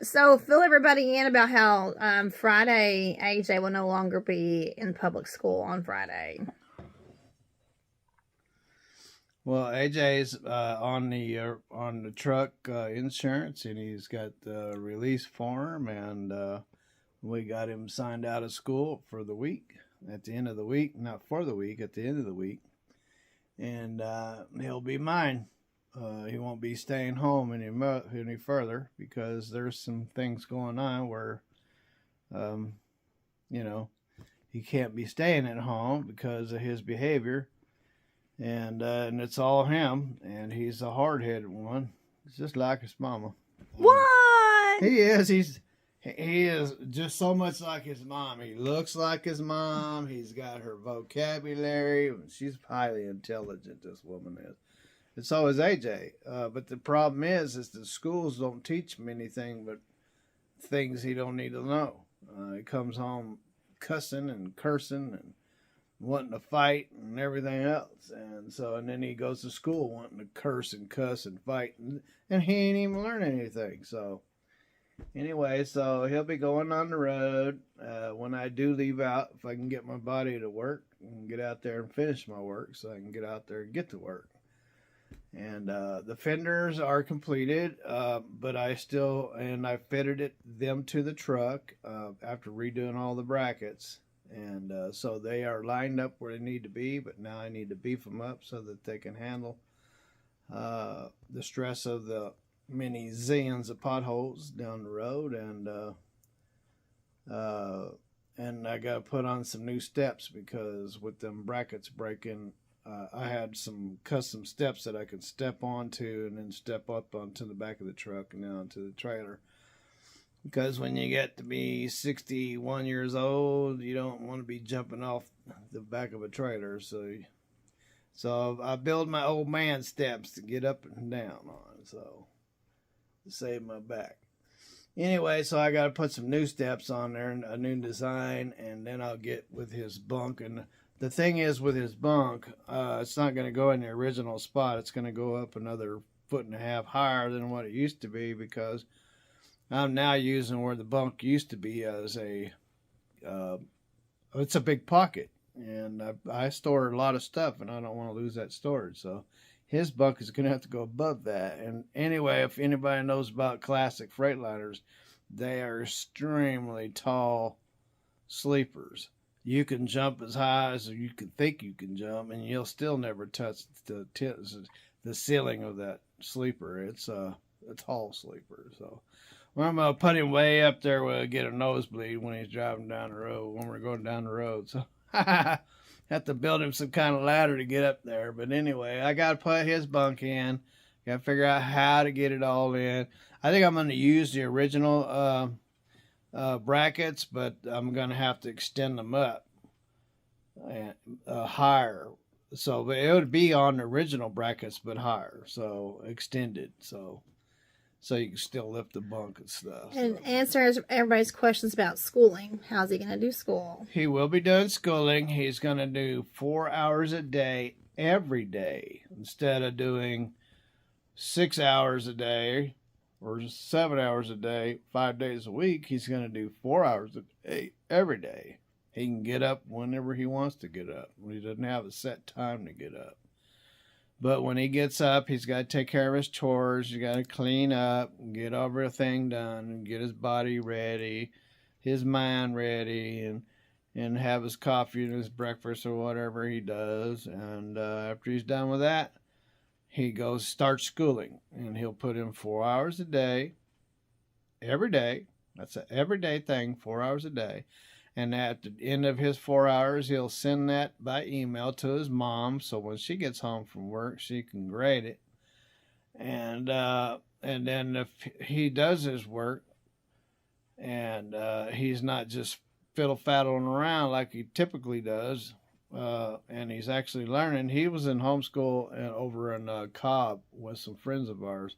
So fill everybody in about how Friday AJ will no longer be in public school on Friday. Well, AJ's on the truck insurance, and he's got the release form, and we got him signed out of school for the week. At the end of the week, not for the week, at the end of the week, and he'll be mine. He won't be staying home any further because there's some things going on where, um, you know, he can't be staying at home because of his behavior, and it's all him, and he's a hard-headed one. It's just like his mama. What? He is just so much like his mom. He looks like his mom. He's got her vocabulary. She's highly intelligent, this woman is. And so is AJ. But the problem is the schools don't teach him anything but things he don't need to know. He comes home cussing and cursing and wanting to fight and everything else. And then he goes to school wanting to curse and cuss and fight. And he ain't even learning anything. So anyway, so he'll be going on the road. When I do leave out, if I can get my body to work and get out there and finish my work so I can get out there and get to work. And the fenders are completed, but I fitted them to the truck after redoing all the brackets. And so they are lined up where they need to be, but now I need to beef them up so that they can handle the stress of the many zillions of potholes down the road. And I got to put on some new steps because with them brackets breaking, I had some custom steps that I could step onto and then step up onto the back of the truck and then onto the trailer. Because when you get to be 61 years old, you don't want to be jumping off the back of a trailer. So I build my old man steps to get up and down on, so to save my back. Anyway, so I got to put some new steps on there, and a new design, and then I'll get with his bunk. And the thing is with his bunk, it's not going to go in the original spot. It's going to go up another 1.5 feet higher than what it used to be because I'm now using where the bunk used to be as it's a big pocket. And I store a lot of stuff, and I don't want to lose that storage. So his bunk is going to have to go above that. And anyway, if anybody knows about classic Freightliners, they are extremely tall sleepers. You can jump as high as you can think you can jump, and you'll still never touch the ceiling of that sleeper. It's a tall sleeper. So I'm going to put him way up there where he'll get a nosebleed when he's driving down the road, when we're going down the road. So have to build him some kind of ladder to get up there. But anyway, I got to put his bunk in. Got to figure out how to get it all in. I think I'm going to use the original brackets, but I'm going to have to extend them up and higher. So it would be on the original brackets, but higher. So extended. So you can still lift the bunk and stuff. And answer everybody's questions about schooling. How's he going to do school? He will be doing schooling. He's going to do 4 hours a day every day instead of doing 6 hours a day or 7 hours a day, 5 days a week. He's going to do 4 hours a day every day. He can get up whenever he wants to get up. He doesn't have a set time to get up. But when he gets up, he's got to take care of his chores. He's got to clean up, get everything done, and get his body ready, his mind ready, and have his coffee and his breakfast or whatever he does. And after he's done with that, he starts schooling. And he'll put in 4 hours a day, every day. That's an everyday thing, 4 hours a day. And at the end of his 4 hours, he'll send that by email to his mom. So when she gets home from work, she can grade it. And then if he does his work and he's not just fiddle-faddling around like he typically does, and he's actually learning. He was in homeschool over in Cobb with some friends of ours.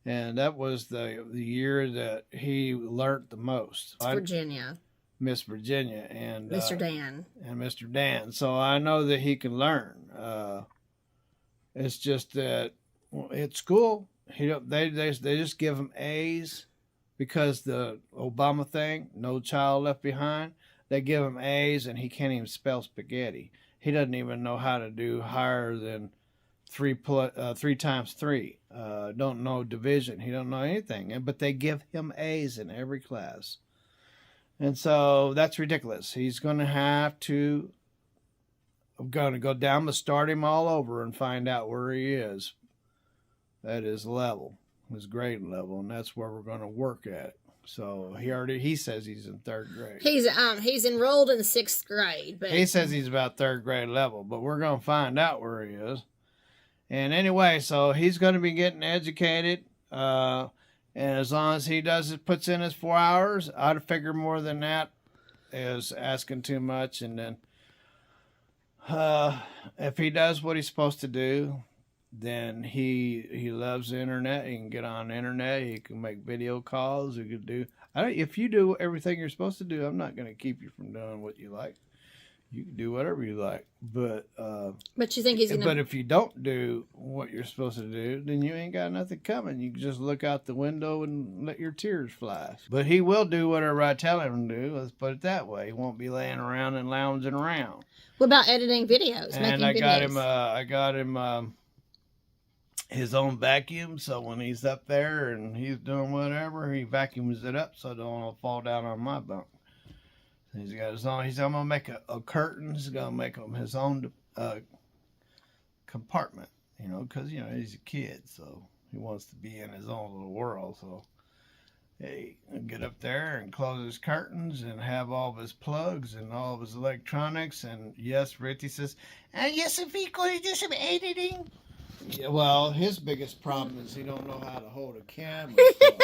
And that was the year that he learned the most. Virginia. Miss Virginia and Mr. Dan. And Mr. Dan. So I know that he can learn. It's just that at school, they just give him A's because the Obama thing, No Child Left Behind, they give him A's and he can't even spell spaghetti. He doesn't even know how to do higher than three times three. Don't know division. He don't know anything. But they give him A's in every class. And so that's ridiculous. He's going to have to, I'm going to go down the start him all over and find out where he is at his level, his grade level, and that's where we're going to work at it. So he says he's in third grade. He's enrolled in 6th grade, but he says he's about third grade level, but we're going to find out where he is. And anyway, so he's going to be getting educated, and as long as he puts in his 4 hours, I'd figure more than that is asking too much. And then if he does what he's supposed to do, then he loves the internet. He can get on the internet. He can make video calls. He could do. If you do everything you're supposed to do, I'm not going to keep you from doing what you like. You can do whatever you like, but you think he's gonna? But if you don't do what you're supposed to do, then you ain't got nothing coming. You can just look out the window and let your tears fly. But he will do whatever I tell him to do. Let's put it that way. He won't be laying around and lounging around. What about editing videos? And I got him his own vacuum, so when he's up there and he's doing whatever, he vacuums it up so it don't fall down on my bunk. He's got his own. He's gonna make a curtain. He's gonna make him his own compartment. Because he's a kid, so he wants to be in his own little world. So he get up there and close his curtains and have all of his plugs and all of his electronics. And yes, Ritty says, yes, if he's going to do some editing. Yeah, well, his biggest problem is he don't know how to hold a camera. So.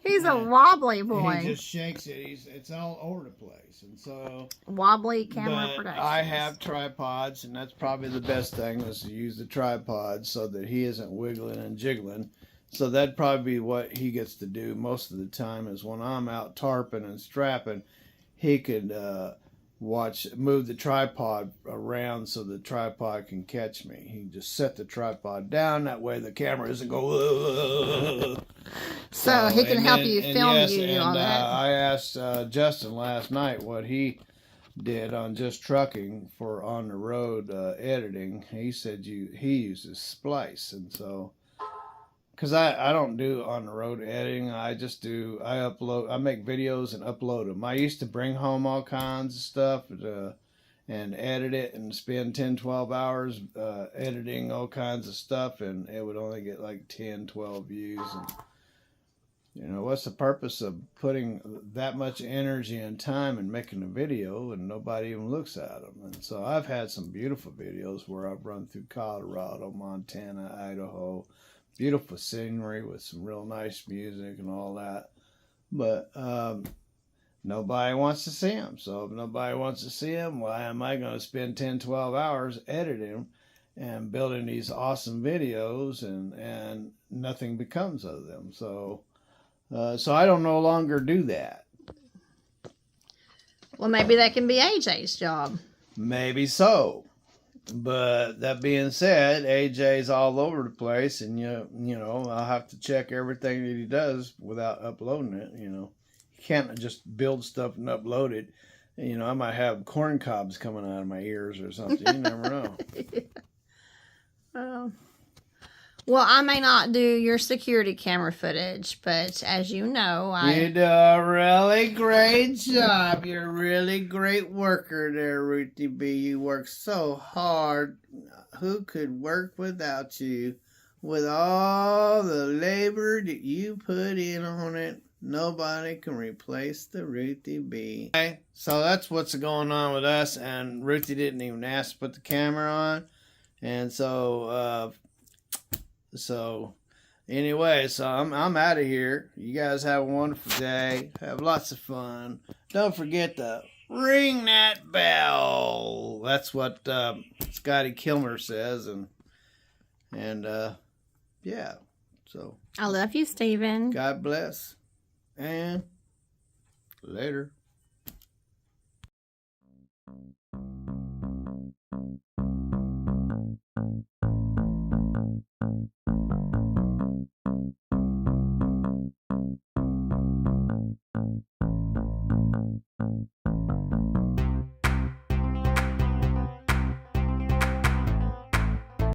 He's a wobbly boy. He just shakes it. It's all over the place, and so wobbly camera production. I have tripods, and that's probably the best thing is to use the tripod so that he isn't wiggling and jiggling. So that'd probably be what he gets to do most of the time. Is when I'm out tarping and strapping, he could move the tripod around so the tripod can catch me. He can just set the tripod down, that way the camera isn't go. So he can help you film you on that. I asked Justin last night what he did on just trucking for on the road editing. He said he uses Splice, and so because I don't do on the road editing, I make videos and upload them. I used to bring home all kinds of stuff and edit it and spend 10-12 hours editing all kinds of stuff, and it would only get like 10-12 views. And what's the purpose of putting that much energy and time in making a video and nobody even looks at them? And so I've had some beautiful videos where I've run through Colorado, Montana, Idaho. Beautiful scenery with some real nice music and all that. But nobody wants to see them. So if nobody wants to see them, why am I going to spend 10-12 hours editing and building these awesome videos and nothing becomes of them? So I don't no longer do that. Well, maybe that can be AJ's job. Maybe so. But that being said, AJ's all over the place, and I'll have to check everything that he does without uploading it. You can't just build stuff and upload it. I might have corn cobs coming out of my ears or something. You never know. Well, I may not do your security camera footage, but as you know, You do a really great job. You're a really great worker there, Ruthie B. You work so hard. Who could work without you? With all the labor that you put in on it, nobody can replace the Ruthie B. Okay, so that's what's going on with us, and Ruthie didn't even ask to put the camera on. And so anyway, so I'm out of here. You guys have a wonderful day. Have lots of fun. Don't forget to ring that bell. That's what Scotty Kilmer says, and yeah. So I love you, Stephen. God bless, and later.